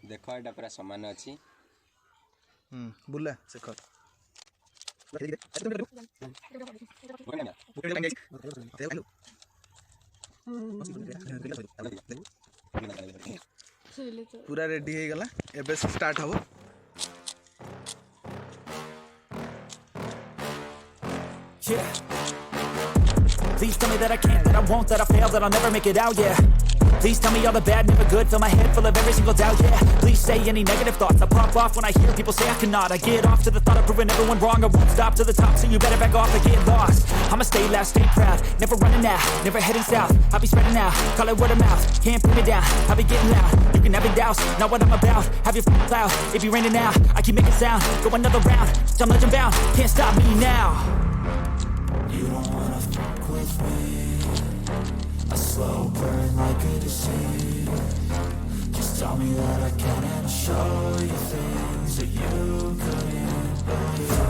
देख एटा पूरा समान अच्छी बुला से कर पूरा रेडी हो गला एबे स्टार्ट हबो Yeah. Please tell me that I can't, that I won't, that I fail, that I'll never make it out, yeah. Please tell me all the bad, never good, fill my head full of every single doubt, yeah. Please say any negative thoughts, I pop off when I hear people say I cannot. I get off to the thought of proving everyone wrong, I won't stop to the top, so you better back off or get lost. I'ma stay loud, stay proud, never running out, never heading south. I'll be spreading out, call it word of mouth, can't put me down, I'll be getting loud. You can have it douse, not what I'm about, have your f***ing cloud. If you're raining now, I keep making sound, go another round, I'm legend bound, can't stop me now. You don't wanna fuck with me, a slow burn like a disease. Just tell me that I can and I'll show you things that you couldn't believe.